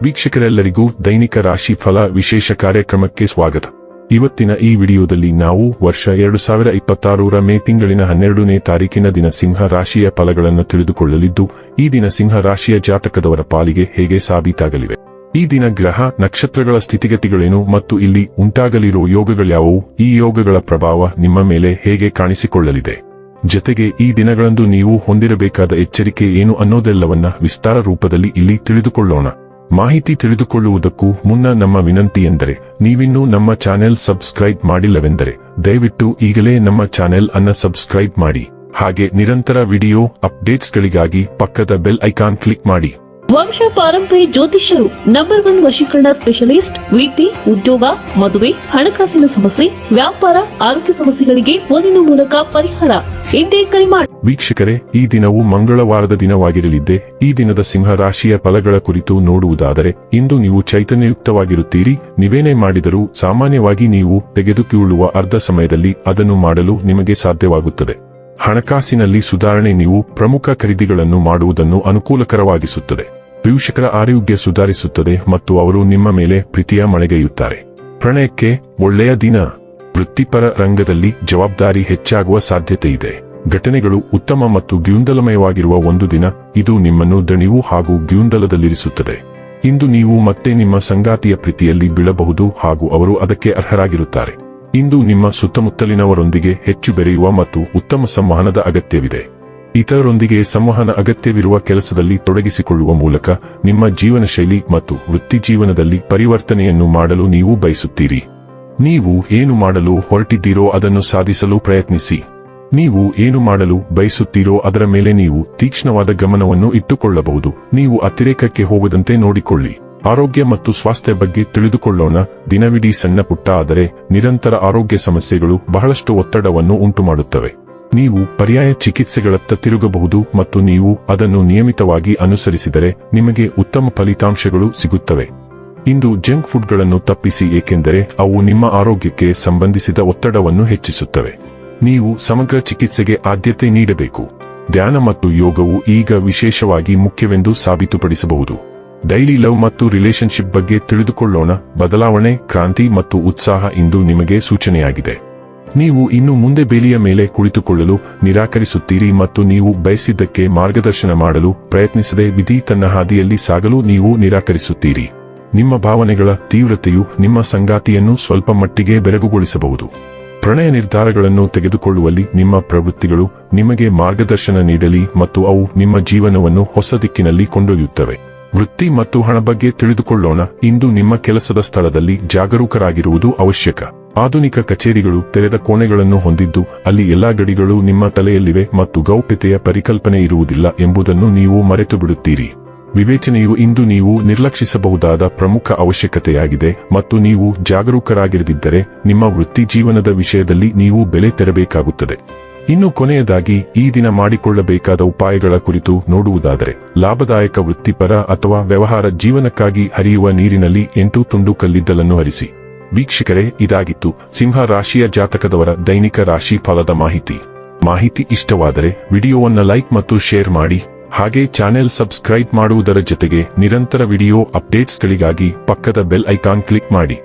ವೀಕ್ಷಕರೆಲ್ಲರಿಗೂ ದೈನಿಕ ರಾಶಿ ಫಲ ವಿಶೇಷ ಕಾರ್ಯಕ್ರಮಕ್ಕೆ ಸ್ವಾಗತ. ಇವತ್ತಿನ ಈ ವಿಡಿಯೋದಲ್ಲಿ ನಾವು ವರ್ಷ 2026ರ ಮೇ ತಿಂಗಳಿನ 12ನೇ ತಾರೀಕಿನ ದಿನ ಸಿಂಹ ರಾಶಿಯ ಫಲಗಳನ್ನು ತಿಳಿದುಕೊಳ್ಳಲಿದ್ದು, ಈ ದಿನ ಸಿಂಹ ರಾಶಿಯ ಜಾತಕದವರ ಪಾಲಿಗೆ ಹೇಗೆ ಸಾಬೀತಾಗಲಿವೆ, ಈ ದಿನ ಗ್ರಹ ನಕ್ಷತ್ರಗಳ ಸ್ಥಿತಿಗತಿಗಳೇನು ಮತ್ತು ಇಲ್ಲಿ ಉಂಟಾಗಲಿರುವ ಯೋಗಗಳ್ಯಾವುವು, ಈ ಯೋಗಗಳ ಪ್ರಭಾವ ನಿಮ್ಮ ಮೇಲೆ ಹೇಗೆ ಕಾಣಿಸಿಕೊಳ್ಳಲಿದೆ, ಜೊತೆಗೆ ಈ ದಿನಗಳಂದು ನೀವು ಹೊಂದಿರಬೇಕಾದ ಎಚ್ಚರಿಕೆ ಏನು ಅನ್ನೋದೆಲ್ಲವನ್ನ ವಿಸ್ತಾರ ರೂಪದಲ್ಲಿ ಇಲ್ಲಿ ತಿಳಿದುಕೊಳ್ಳೋಣ. ಮಾಹಿತಿ ತಿಳಿದುಕೊಳ್ಳುವುದಕ್ಕೂ ಮುನ್ನ ನಮ್ಮ ವಿನಂತಿ ಎಂದರೆ, ನೀವಿನ್ನೂ ನಮ್ಮ ಚಾನೆಲ್ ಸಬ್ಸ್ಕ್ರೈಬ್ ಮಾಡಿಲ್ಲವೆಂದರೆ ದಯವಿಟ್ಟು ಈಗಲೇ ನಮ್ಮ ಚಾನೆಲ್ ಅನ್ನ ಸಬ್ಸ್ಕ್ರೈಬ್ ಮಾಡಿ. ಹಾಗೆ ನಿರಂತರ ವಿಡಿಯೋ ಅಪ್ಡೇಟ್ಸ್ಗಳಿಗಾಗಿ ಪಕ್ಕದ ಬೆಲ್ ಐಕಾನ್ ಕ್ಲಿಕ್ ಮಾಡಿ. ವಂಶ ಪಾರಂಪರ್ಯ ಜ್ಯೋತಿಷ್ಯರು ನಂಬರ್ 1 ವಶೀಕರಣ ಸ್ಪೆಷಲಿಸ್ಟ್. ವೃತ್ತಿ, ಉದ್ಯೋಗ, ಮದುವೆ, ಹಣಕಾಸಿನ ಸಮಸ್ಯೆ, ವ್ಯಾಪಾರ, ಆರೋಗ್ಯ ಸಮಸ್ಯೆಗಳಿಗೆ ಫೋನಿನ ಮೂಲಕ ಪರಿಹಾರ. ಇಂದೇ ಕರೆ ಮಾಡಿ. ವೀಕ್ಷಕರೇ, ಈ ದಿನವು ಮಂಗಳವಾರದ ದಿನವಾಗಿರಲಿದ್ದೆ. ಈ ದಿನದ ಸಿಂಹ ರಾಶಿಯ ಫಲಗಳ ಕುರಿತು ನೋಡುವುದಾದರೆ, ಇಂದು ನೀವು ಚೈತನ್ಯಯುಕ್ತವಾಗಿರುತ್ತೀರಿ. ನೀವೇನೇ ಮಾಡಿದರೂ ಸಾಮಾನ್ಯವಾಗಿ ನೀವು ತೆಗೆದುಕೊಳ್ಳುವ ಅರ್ಧ ಸಮಯದಲ್ಲಿ ಅದನ್ನು ಮಾಡಲು ನಿಮಗೆ ಸಾಧ್ಯವಾಗುತ್ತದೆ. ಹಣಕಾಸಿನಲ್ಲಿ ಸುಧಾರಣೆ ನೀವು ಪ್ರಮುಖ ಖರೀದಿಗಳನ್ನು ಮಾಡುವುದನ್ನು ಅನುಕೂಲಕರವಾಗಿಸುತ್ತದೆ. ವೀಕ್ಷಕರ ಆರೋಗ್ಯ ಸುಧಾರಿಸುತ್ತದೆ ಮತ್ತು ಅವರು ನಿಮ್ಮ ಮೇಲೆ ಪ್ರೀತಿಯ ಮಳೆಗೈಯುತ್ತಾರೆ. ಪ್ರಣಯಕ್ಕೆ ಒಳ್ಳೆಯ ದಿನ. ವೃತ್ತಿಪರ ರಂಗದಲ್ಲಿ ಜವಾಬ್ದಾರಿ ಹೆಚ್ಚಾಗುವ ಸಾಧ್ಯತೆ ಇದೆ. ಘಟನೆಗಳು ಉತ್ತಮ ಮತ್ತು ಗೊಂದಲಮಯವಾಗಿರುವ ಒಂದು ದಿನ. ಇದು ನಿಮ್ಮನ್ನು ದಣಿವು ಹಾಗೂ ಗೊಂದಲದಲ್ಲಿರಿಸುತ್ತದೆ. ಇಂದು ನೀವು ಮತ್ತೆ ನಿಮ್ಮ ಸಂಗಾತಿಯ ಪ್ರೀತಿಯಲ್ಲಿ ಬೀಳಬಹುದು ಹಾಗೂ ಅವರು ಅದಕ್ಕೆ ಅರ್ಹರಾಗಿರುತ್ತಾರೆ. ಇಂದು ನಿಮ್ಮ ಸುತ್ತಮುತ್ತಲಿನವರೊಂದಿಗೆ ಹೆಚ್ಚು ಬೆರೆಯುವ ಮತ್ತು ಉತ್ತಮ ಸಂವಹನದ ಅಗತ್ಯವಿದೆ. ಇತರರೊಂದಿಗೆ ಸಂವಹನ ಅಗತ್ಯವಿರುವ ಕೆಲಸದಲ್ಲಿ ತೊಡಗಿಸಿಕೊಳ್ಳುವ ಮೂಲಕ ನಿಮ್ಮ ಜೀವನ ಶೈಲಿ ಮತ್ತು ವೃತ್ತಿ ಜೀವನದಲ್ಲಿ ಪರಿವರ್ತನೆಯನ್ನು ಮಾಡಲು ನೀವು ಬಯಸುತ್ತೀರಿ. ನೀವು ಏನು ಮಾಡಲು ಹೊರಟಿದ್ದೀರೋ ಅದನ್ನು ಸಾಧಿಸಲು ಪ್ರಯತ್ನಿಸಿ. ನೀವು ಏನು ಮಾಡಲು ಬಯಸುತ್ತೀರೋ ಅದರ ಮೇಲೆ ನೀವು ತೀಕ್ಷ್ಣವಾದ ಗಮನವನ್ನು ಇಟ್ಟುಕೊಳ್ಳಬಹುದು. ನೀವು ಅತಿರೇಕಕ್ಕೆ ಹೋಗದಂತೆ ನೋಡಿಕೊಳ್ಳಿ. ಆರೋಗ್ಯ ಮತ್ತು ಸ್ವಾಸ್ಥ್ಯ ಬಗ್ಗೆ ತಿಳಿದುಕೊಳ್ಳೋಣ. ದಿನವಿಡೀ ಸಣ್ಣ ಪುಟ್ಟ ಆದರೆ ನಿರಂತರ ಆರೋಗ್ಯ ಸಮಸ್ಯೆಗಳು ಬಹಳಷ್ಟು ಒತ್ತಡವನ್ನು ಉಂಟುಮಾಡುತ್ತವೆ. ನೀವು ಪರ್ಯಾಯ ಚಿಕಿತ್ಸೆಗಳತ್ತ ತಿರುಗಬಹುದು ಮತ್ತು ನೀವು ಅದನ್ನು ನಿಯಮಿತವಾಗಿ ಅನುಸರಿಸಿದರೆ ನಿಮಗೆ ಉತ್ತಮ ಫಲಿತಾಂಶಗಳು ಸಿಗುತ್ತವೆ. ಇಂದು ಜಂಕ್ ಫುಡ್ಗಳನ್ನು ತಪ್ಪಿಸಿ, ಏಕೆಂದರೆ ಅವು ನಿಮ್ಮ ಆರೋಗ್ಯಕ್ಕೆ ಸಂಬಂಧಿಸಿದ ಒತ್ತಡವನ್ನು ಹೆಚ್ಚಿಸುತ್ತವೆ. ನೀವು ಸಮಗ್ರ ಚಿಕಿತ್ಸೆಗೆ ಆದ್ಯತೆ ನೀಡಬೇಕು. ಧ್ಯಾನ ಮತ್ತು ಯೋಗವು ಈಗ ವಿಶೇಷವಾಗಿ ಮುಖ್ಯವೆಂದು ಸಾಬೀತುಪಡಿಸಬಹುದು. ಡೈಲಿ ಲವ್ ಮತ್ತು ರಿಲೇಶನ್ಶಿಪ್ ಬಗ್ಗೆ ತಿಳಿದುಕೊಳ್ಳೋಣ. ಬದಲಾವಣೆ, ಕ್ರಾಂತಿ ಮತ್ತು ಉತ್ಸಾಹ ಇಂದು ನಿಮಗೆ ಸೂಚನೆಯಾಗಿದೆ. ನೀವು ಇನ್ನು ಮುಂದೆ ಬೇಲಿಯ ಮೇಲೆ ಕುಳಿತುಕೊಳ್ಳಲು ನಿರಾಕರಿಸುತ್ತೀರಿ ಮತ್ತು ನೀವು ಬಯಸಿದ್ದಕ್ಕೆ ಮಾರ್ಗದರ್ಶನ ಮಾಡಲು ಪ್ರಯತ್ನಿಸದೆ ವಿಧಿ ತನ್ನ ಹಾದಿಯಲ್ಲಿ ಸಾಗಲು ನೀವು ನಿರಾಕರಿಸುತ್ತೀರಿ. ನಿಮ್ಮ ಭಾವನೆಗಳ ತೀವ್ರತೆಯು ನಿಮ್ಮ ಸಂಗಾತಿಯನ್ನು ಸ್ವಲ್ಪ ಮಟ್ಟಿಗೆ ಬೆರಗುಗೊಳಿಸಬಹುದು. ಪ್ರಣಯ ನಿರ್ಧಾರಗಳನ್ನು ತೆಗೆದುಕೊಳ್ಳುವಲ್ಲಿ ನಿಮ್ಮ ಪ್ರವೃತ್ತಿಗಳು ನಿಮಗೆ ಮಾರ್ಗದರ್ಶನ ನೀಡಲಿ ಮತ್ತು ಅವು ನಿಮ್ಮ ಜೀವನವನ್ನು ಹೊಸ ದಿಕ್ಕಿನಲ್ಲಿ ಕೊಂಡೊಯ್ಯುತ್ತವೆ. ವೃತ್ತಿ ಮತ್ತು ಹಣ ಬಗ್ಗೆ ತಿಳಿದುಕೊಳ್ಳೋಣ. ಇಂದು ನಿಮ್ಮ ಕೆಲಸದ ಸ್ಥಳದಲ್ಲಿ ಜಾಗರೂಕರಾಗಿರುವುದು ಅವಶ್ಯಕ. ಆಧುನಿಕ ಕಚೇರಿಗಳು ತೆರೆದ ಕೋಣೆಗಳನ್ನು ಹೊಂದಿದ್ದು, ಅಲ್ಲಿ ಎಲ್ಲಾ ಗಡಿಗಳು ನಿಮ್ಮ ತಲೆಯಲ್ಲಿವೆ ಮತ್ತು ಗೌಪ್ಯತೆಯ ಪರಿಕಲ್ಪನೆ ಇರುವುದಿಲ್ಲ ಎಂಬುದನ್ನು ನೀವು ಮರೆತು ಬಿಡುತ್ತೀರಿ. ವಿವೇಚನೆಯು ಇಂದು ನೀವು ನಿರ್ಲಕ್ಷಿಸಬಹುದಾದ ಪ್ರಮುಖ ಅವಶ್ಯಕತೆಯಾಗಿದೆ ಮತ್ತು ನೀವು ಜಾಗರೂಕರಾಗಿರದಿದ್ದರೆ ನಿಮ್ಮ ವೃತ್ತಿ ಜೀವನದ ವಿಷಯದಲ್ಲಿ ನೀವು ಬೆಲೆ ತೆರಬೇಕಾಗುತ್ತದೆ. ಇನ್ನು ಕೊನೆಯದಾಗಿ ಈ ದಿನ ಮಾಡಿಕೊಳ್ಳಬೇಕಾದ ಉಪಾಯಗಳ ಕುರಿತು ನೋಡುವುದಾದರೆ, ಲಾಭದಾಯಕ ವೃತ್ತಿಪರ ಅಥವಾ ವ್ಯವಹಾರ ಜೀವನಕ್ಕಾಗಿ ಹರಿಯುವ ನೀರಿನಲ್ಲಿ 8 ತುಂಡು ಕಲ್ಲಿದ್ದಲನ್ನು ಹರಿಸಿ. ವೀಕ್ಷಕರೇ, ಇದಾಗಿತ್ತು ಸಿಂಹ ರಾಶಿಯ ಜಾತಕದವರ ದೈನಿಕ ರಾಶಿ ಫಲದ ಮಾಹಿತಿ ಇಷ್ಟವಾದರೆ ವಿಡಿಯೋವನ್ನ ಲೈಕ್ ಮತ್ತು ಶೇರ್ ಮಾಡಿ. ಹಾಗೆ ಚಾನೆಲ್ ಸಬ್ಸ್ಕ್ರೈಬ್ ಮಾಡುವುದರ ಜೊತೆಗೆ ನಿರಂತರ ವಿಡಿಯೋ ಅಪ್ಡೇಟ್ಸ್ಗಳಿಗಾಗಿ ಪಕ್ಕದ ಬೆಲ್ ಐಕಾನ್ ಕ್ಲಿಕ್ ಮಾಡಿ.